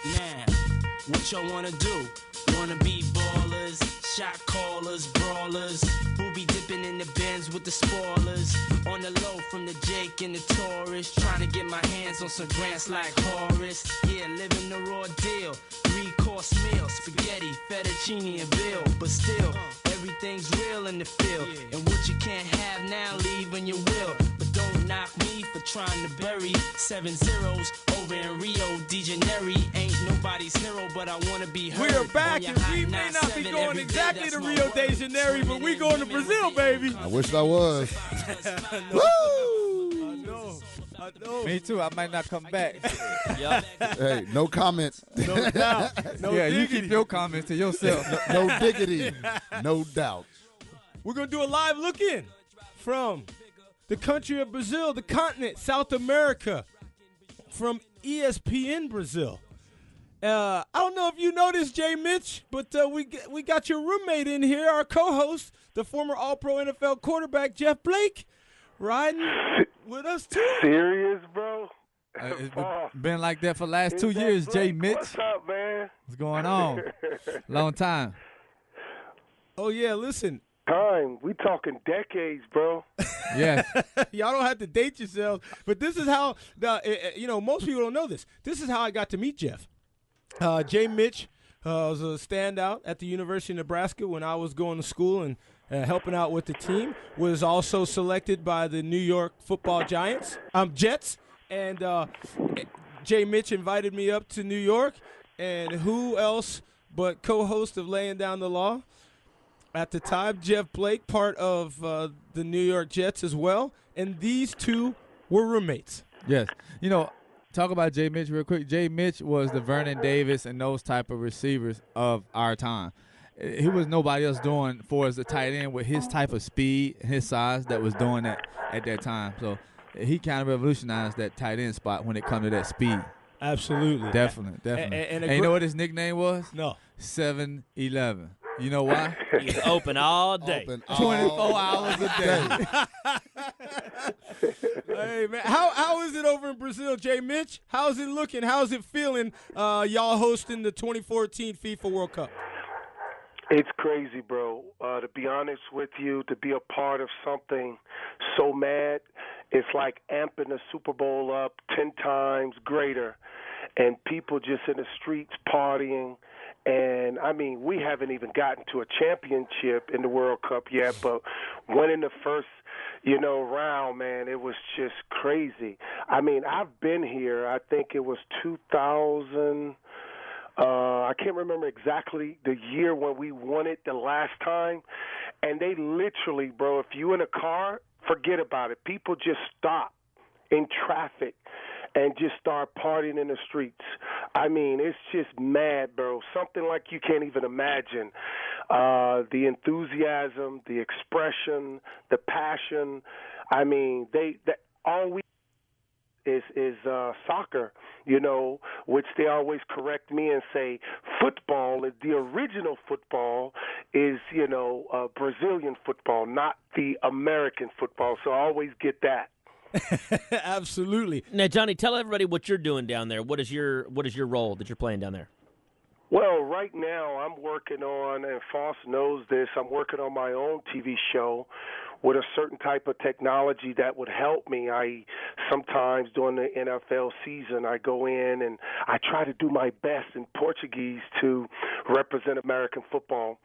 Now, what y'all wanna do? Wanna be ballers, shot callers, brawlers, who be dipping in the bins with the spoilers, on the low from the Jake and the Taurus, trying to get my hands on some grants like Horace. Yeah, living the raw deal, 3-course meal, spaghetti, fettuccine and veal, but still, everything's real in the field, and what you can't have now, leave when you will. But don't knock me for trying to bury 7 zeros over in Rio de Janeiro. Ain't nobody's hero, but I wanna be heard. We are back, and we may not be going exactly to Rio de Janeiro, but we going to Brazil, baby. I wish I was. Woo! I know. Me too. I might not come back. Yep. Hey, no comments. No doubt. No yeah, diggity. you keep your comments to yourself. No diggity. No doubt. We're going to do a live look-in from the country of Brazil, the continent, South America, from ESPN Brazil. I don't know if you know this, Jay Mitch, but we got your roommate in here, our co-host, the former All-Pro NFL quarterback, Jeff Blake, riding with us too. Serious, bro? It's been like that for the last 2 years, Jay Mitch. What's up, man? What's going on? Long time. Oh, yeah, listen. Time. We talking decades, bro. Yes. Y'all don't have to date yourselves, but this is how, most people don't know this. This is how I got to meet Jeff. Jay Mitch was a standout at the University of Nebraska when I was going to school and helping out with the team. Was also selected by the New York Football Jets. And Jay Mitch invited me up to New York. And who else but co-host of Laying Down the Law at the time, Jeff Blake, part of the New York Jets as well. And these two were roommates. Yes. Talk about Jay Mitch real quick. Jay Mitch was the Vernon Davis and those type of receivers of our time. He was nobody else doing for us a tight end with his type of speed and his size that was doing that at that time. So he kind of revolutionized that tight end spot when it comes to that speed. Absolutely. Definitely. And you know what his nickname was? No. 7-11. You know why? He's open all day. 24 hours a day. Hey, man, how is it over in Brazil, Jay Mitch? How's it looking? How's it feeling, y'all hosting the 2014 FIFA World Cup? It's crazy, bro. To be honest with you, to be a part of something so mad, it's like amping the Super Bowl up 10 times greater, and people just in the streets partying. And, I mean, we haven't even gotten to a championship in the World Cup yet, but winning the first, round, man, it was just crazy. I mean, I've been here, I think it was 2000. I can't remember exactly the year when we won it the last time. And they literally, bro, if you in a car, forget about it. People just stop in traffic and just start partying in the streets. I mean, it's just mad, bro. Something like you can't even imagine. The enthusiasm, the expression, the passion. I mean, all we is soccer, which they always correct me and say football is the original football is, Brazilian football, not the American football. So I always get that. Absolutely. Now, Johnny, tell everybody what you're doing down there. What is your role that you're playing down there? Well, right now I'm working on, and Foss knows this, I'm working on my own TV show with a certain type of technology that would help me. I sometimes during the NFL season, I go in and I try to do my best in Portuguese to represent American football.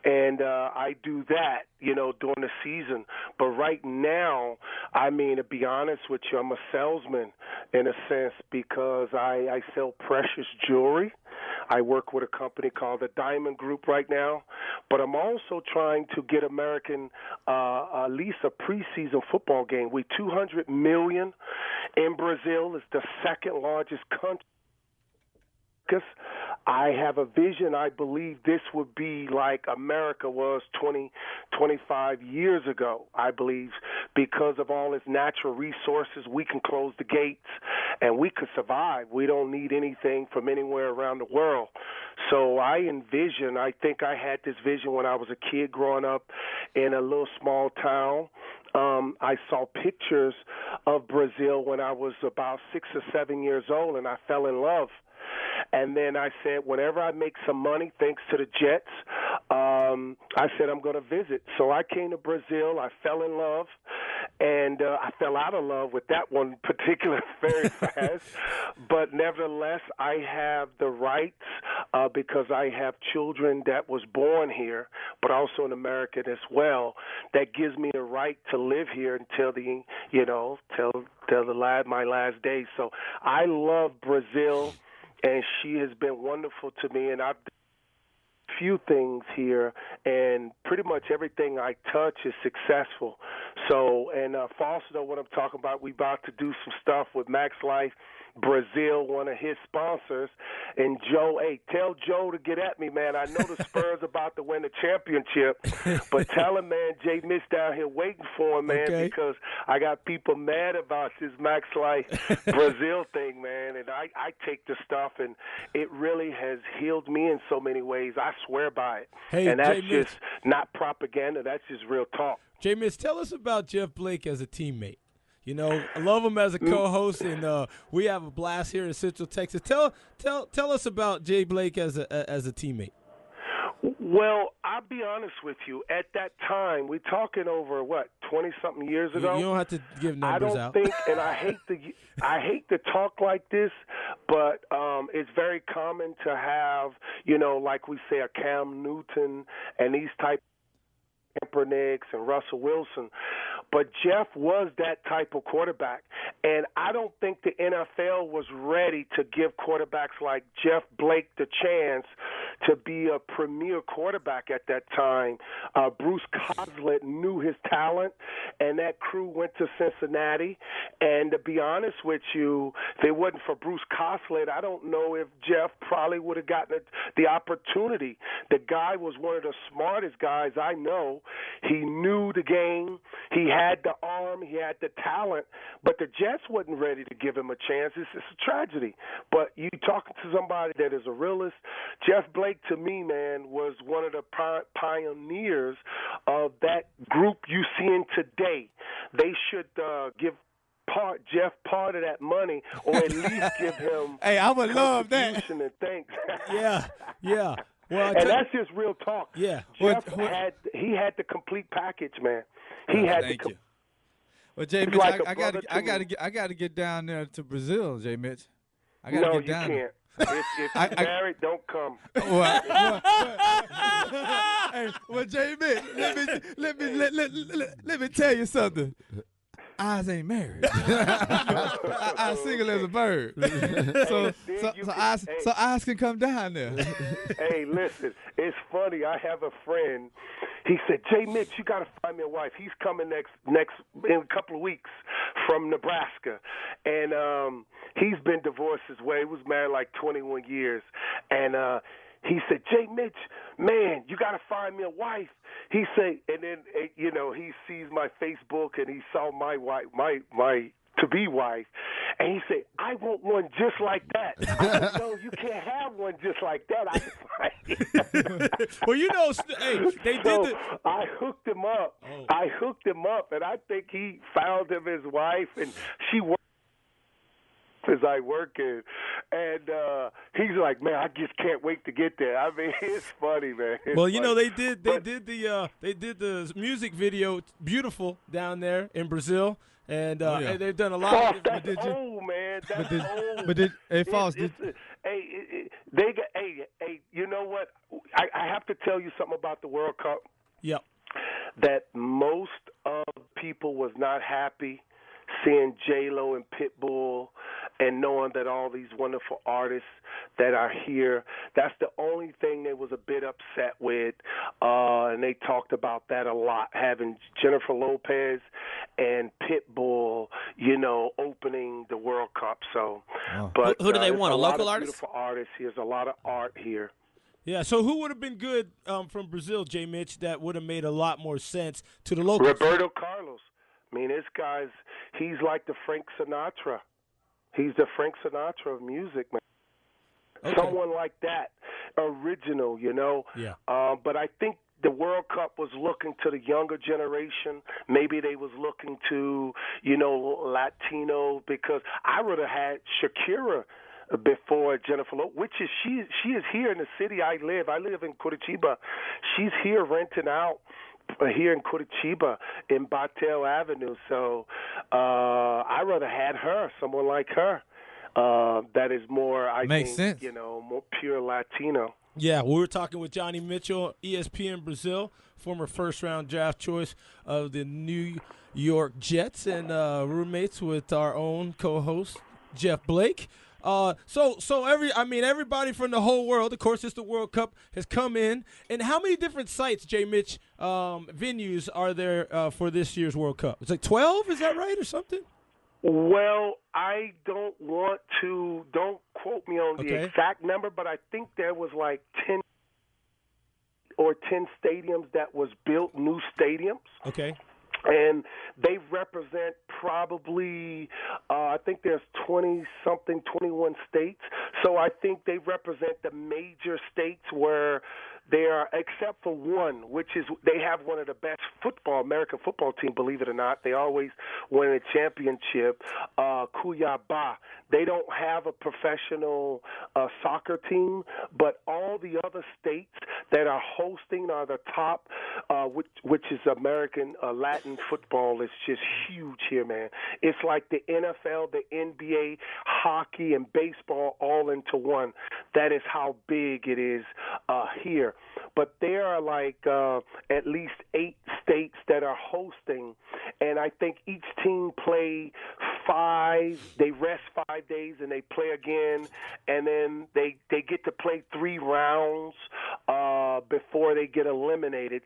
And I do that, during the season. But right now, I mean, to be honest with you, I'm a salesman in a sense because I sell precious jewelry. I work with a company called the Diamond Group right now. But I'm also trying to get American at least a preseason football game. We 200 million in Brazil. It's the second largest country. I have a vision. I believe this would be like America was 20, 25 years ago, I believe, because of all its natural resources. We can close the gates and we could survive. We don't need anything from anywhere around the world. So I think I had this vision when I was a kid growing up in a little small town. I saw pictures of Brazil when I was about 6 or 7 years old, and I fell in love. And then I said, whenever I make some money, thanks to the Jets, I said I'm going to visit. So I came to Brazil. I fell in love, and I fell out of love with that one particular very fast. But nevertheless, I have the rights because I have children that was born here, but also an American as well. That gives me the right to live here until the, my last day. So I love Brazil, and she has been wonderful to me, and I've few things here, and pretty much everything I touch is successful. So, and for also know what I'm talking about, we about to do some stuff with Max Life Brazil, one of his sponsors. And Joe, hey, tell Joe to get at me, man. I know the Spurs about to win the championship, but tell him, man, Jay Mitch down here waiting for him, man, because I got people mad about this Max Life Brazil thing, man. And I take the stuff, and it really has healed me in so many ways. I swear by it. Hey, and that's Jay just not propaganda. That's just real talk. Jay Mitch, tell us about Jeff Blake as a teammate. You know, I love him as a co-host, and we have a blast here in Central Texas. Tell us about Jay Blake as a teammate. Well, I'll be honest with you. At that time, we're talking over 20-something years ago. You don't have to give numbers out. I don't think, and I hate to talk like this, but it's very common to have, like we say, a Cam Newton and these type of Kaepernicks and Russell Wilson. But Jeff was that type of quarterback, and I don't think the NFL was ready to give quarterbacks like Jeff Blake the chance to be a premier quarterback at that time. Bruce Coslett knew his talent, and that crew went to Cincinnati. And to be honest with you, if it wasn't for Bruce Coslett, I don't know if Jeff probably would have gotten the opportunity. The guy was one of the smartest guys I know. He knew the game. He had the arm. He had the talent. But the Jets wasn't ready to give him a chance. It's a tragedy. But you talking to somebody that is a realist, Jeff Blake, to me, man, was one of the pioneers of that group you seeing today. They should give Jeff part of that money, or at least give him hey, I would love that. And thanks. Yeah. Well, and that's just real talk. Yeah. Jeff had the complete package, man. He had thank the you. Well, Jay Mitch, like I got to get down there to Brazil, Jay Mitch. I got to get down there. If you're married, don't come. Well, Jay Mitch, let me tell you something. Eyes ain't married. I single as a bird. So eyes can come down there. Hey, listen, it's funny. I have a friend. He said, Jay Mitch, you got to find me a wife. He's coming next in a couple of weeks from Nebraska. And he's been divorced his way. He was married like 21 years. And he said, Jay Mitch, man, you got to find me a wife. He said, and then, he sees my Facebook and he saw my wife, my to-be wife, and he said, I want one just like that. I said, no, you can't have one just like that. Well, hey, they did I hooked him up. And I think he found him his wife, and she worked as I work in, and he's like, man, I just can't wait to get there. I mean, it's funny, man. They did the music video beautiful down there in Brazil, and they've done a lot. That's old, man. That's old. But hey, Foss, you know what? I have to tell you something about the World Cup. Yep. That most of people was not happy seeing J-Lo and Pitbull and knowing that all these wonderful artists that are here, that's the only thing they was a bit upset with, and they talked about that a lot, having Jennifer Lopez and Pitbull, opening the World Cup. So, but who do they want? A local artist? Beautiful artists. There's a lot of art here. Yeah, so who would have been good from Brazil, Jay Mitch, that would have made a lot more sense to the locals? Roberto Carlos. I mean, he's like the Frank Sinatra. He's the Frank Sinatra of music, man. Okay. Someone like that, original, Yeah. But I think the World Cup was looking to the younger generation. Maybe they was looking to, Latino, because I would have had Shakira before Jennifer Lopez, which is she is here in the city I live. I live in Curitiba. She's here renting out here in Curitiba in Batel Avenue. So I rather had her, someone like her, that is more, I Makes think, sense. more pure Latino. Yeah, we were talking with Johnnie Mitchell, ESPN Brazil, former first-round draft choice of the New York Jets, and roommates with our own co-host Jeff Blake. Everybody from the whole world, of course, it's the World Cup, has come in. And how many different sites, J. Mitch, venues are there for this year's World Cup? It's like 12, is that right, or something? Well, I don't quote me on the exact number, but I think there was like 10 stadiums that was built, new stadiums. Okay. And they represent probably, I think there's 20-something, 21 states. So I think they represent the major states where they are, except for one, which is they have one of the best American football team, believe it or not. They always win a championship, Cuiabá. They don't have a professional soccer team, but all the other states that are hosting are the top, which is American Latin football is just huge here, man. It's like the NFL, the NBA, hockey, and baseball all into one. That is how big it is here. But there are like at least 8 states that are hosting, and I think each team play 5. They rest 5 days and they play again, and then they get to play 3 rounds before they get eliminated.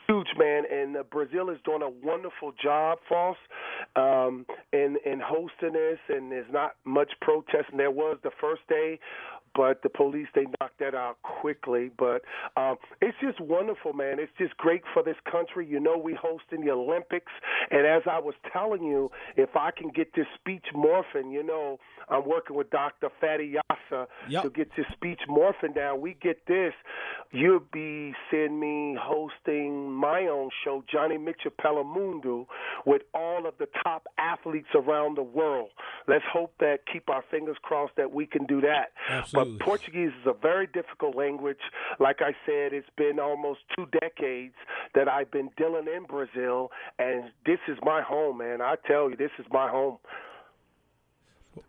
Huge, man, and Brazil is doing a wonderful job, Foss, in hosting this, and there's not much protest. And there was the first day, but the police, they knocked that out quickly. But it's just wonderful, man. It's just great for this country. We hosting the Olympics, and as I was telling you, if I can get this speech morphing, I'm working with Dr. Fatty Yassa to get this speech morphing down. We get this, you'll be seeing me hosting my own show, Johnnie Mitchell Pelamundo, with all of the top athletes around the world. Let's hope that, keep our fingers crossed that we can do that. Absolutely. But Portuguese is a very difficult language. Like I said, it's been almost 2 decades that I've been dealing in Brazil, and this is my home, man. I tell you, this is my home.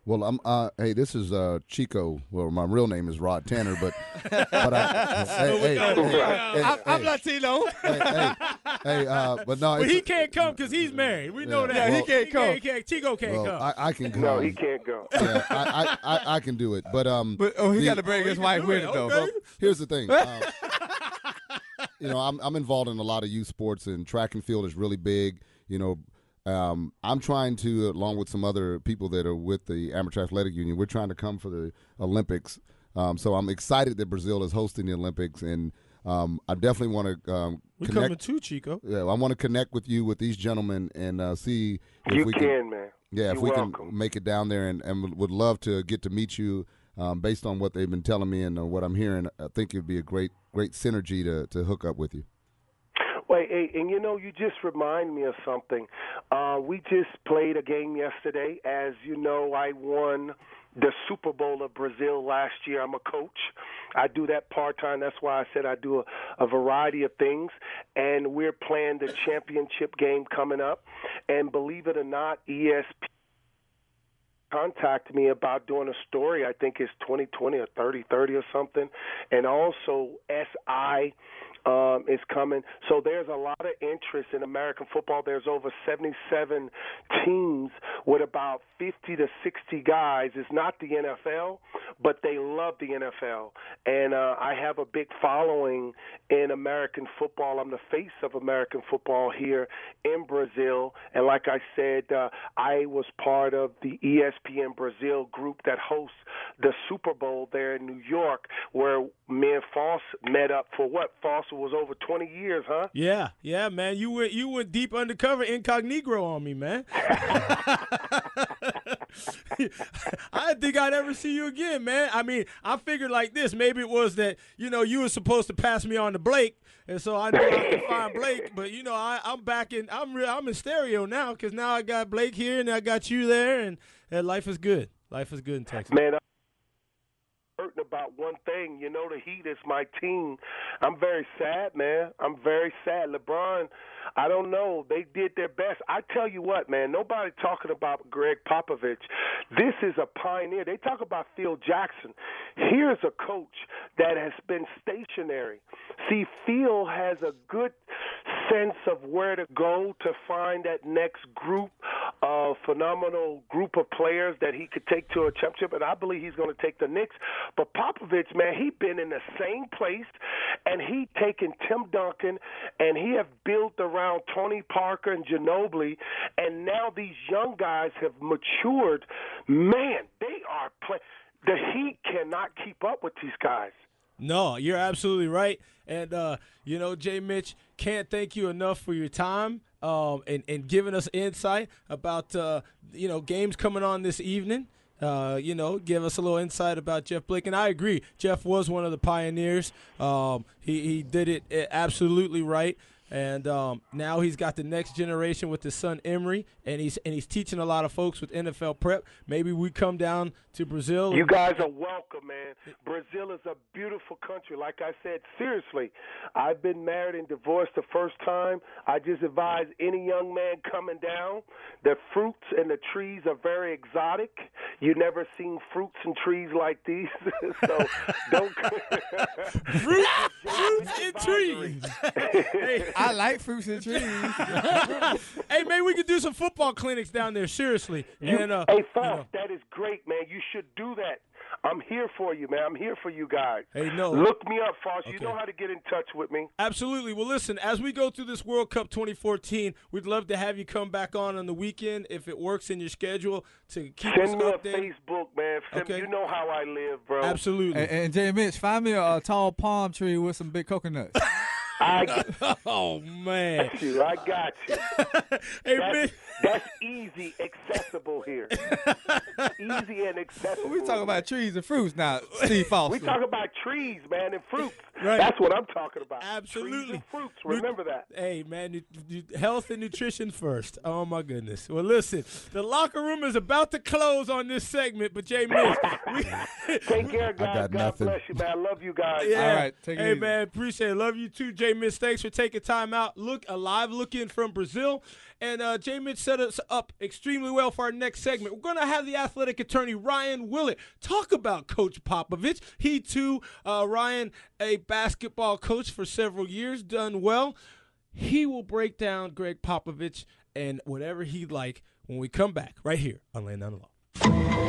Well, hey, this is Chico. Well, my real name is Rod Tanner, but I'm Latino. But no, But he can't come because he's married. We know that. He can't come. Chico can't come. I can come. No, he can't go. Yeah, I can do it. But he got to bring his wife with him, though. Okay. Here's the thing. I'm involved in a lot of youth sports, and track and field is really big. I'm trying to, along with some other people that are with the Amateur Athletic Union, we're trying to come for the Olympics. So I'm excited that Brazil is hosting the Olympics, and I definitely want to We connect. coming too, Chico. Yeah, I want to connect with you, with these gentlemen, and see if You we can, man. Yeah, if You're we welcome. can make it down there, and would love to get to meet you. Based on what they've been telling me and what I'm hearing, I think it'd be a great synergy to hook up with you. Wait, hey, and you just remind me of something. We just played a game yesterday. As you know, I won the Super Bowl of Brazil last year. I'm a coach. I do that part-time. That's why I said I do a variety of things. And we're playing the championship game coming up. And believe it or not, ESPN contacted me about doing a story. I think it's 2020 or 3030 or something. And also SI is coming. So there's a lot of interest in American football. There's over 77 teams with about 50 to 60 guys. It's not the NFL, but they love the NFL. And I have a big following in American football. I'm the face of American football here in Brazil. And like I said, I was part of the ESPN Brazil group that hosts the Super Bowl there in New York, where me and Foss met up for what? Foss was over 20 years, huh? Yeah, man. You went deep undercover incognito on me, man. I didn't think I'd ever see you again, man. I mean, I figured like this. Maybe it was that, you were supposed to pass me on to Blake, and so I knew I could find Blake. But, I'm back in – I'm in stereo now because now I got Blake here and I got you there, and life is good. Life is good in Texas. Man, I'm hurting about one thing. You know, the Heat is my team. I'm very sad, man. I'm very sad. LeBron, I don't know. They did their best. I tell you what, man, nobody talking about Greg Popovich. This is a pioneer. They talk about Phil Jackson. Here's a coach that has been stationary. See, Phil has a good sense of where to go to find that next group of phenomenal group of players that he could take to a championship, and I believe he's going to take the Knicks. But Popovich, man, he been in the same place, and he taken Tim Duncan, and he have built around Tony Parker and Ginobili, and now these young guys have matured. Man, they are playing. The Heat cannot keep up with these guys. No, you're absolutely right. And, Jay Mitch, can't thank you enough for your time and giving us insight about, games coming on this evening. Give us a little insight about Jeff Blake. And I agree, Jeff was one of the pioneers. He did it absolutely right. And now he's got the next generation with his son Emery, and he's teaching a lot of folks with NFL prep. Maybe we come down to Brazil. You guys are welcome, man. Brazil is a beautiful country. Like I said, seriously, I've been married and divorced the first time. I just advise any young man coming down, the fruits and the trees are very exotic. You never seen fruits and trees like these, so don't. Fruits and trees. Hey. I like fruits and trees. Hey, man, we could do some football clinics down there, seriously. Hey, Faf, that is great, man. You should do that. I'm here for you, man. I'm here for you guys. Hey, no. Look me up, Foss. Okay. You know how to get in touch with me. Absolutely. Well, listen, as we go through this World Cup 2014, we'd love to have you come back on the weekend if it works in your schedule to keep us Send me a updated. Facebook, man. Okay. You know how I live, bro. Absolutely. And Jay Mitch, find me a tall palm tree with some big coconuts. Oh, man. I got you. Hey, man. That's easy, accessible here. Easy and accessible. We talking about trees and fruits now, Steve Foster. We talk about trees, man, and fruits. Right. That's what I'm talking about. Absolutely. Trees and fruits. Remember that. Hey, man, health and nutrition first. Oh, my goodness. Well, listen, the locker room is about to close on this segment, but Jay Mitch, take care, guys. got God nothing. bless you, man. I love you guys. Yeah. All right, take it hey, easy. man, appreciate it. Love you too, Jay Mitch. Thanks for taking time out. Look, a live look-in from Brazil. And Jay Mitch set us up extremely well for our next segment. We're going to have the athletic attorney, Ryan Willett, talk about Coach Popovich. He, too, Ryan, a basketball coach for several years, done well. He will break down Greg Popovich and whatever he'd like when we come back right here on Laying Down the Law.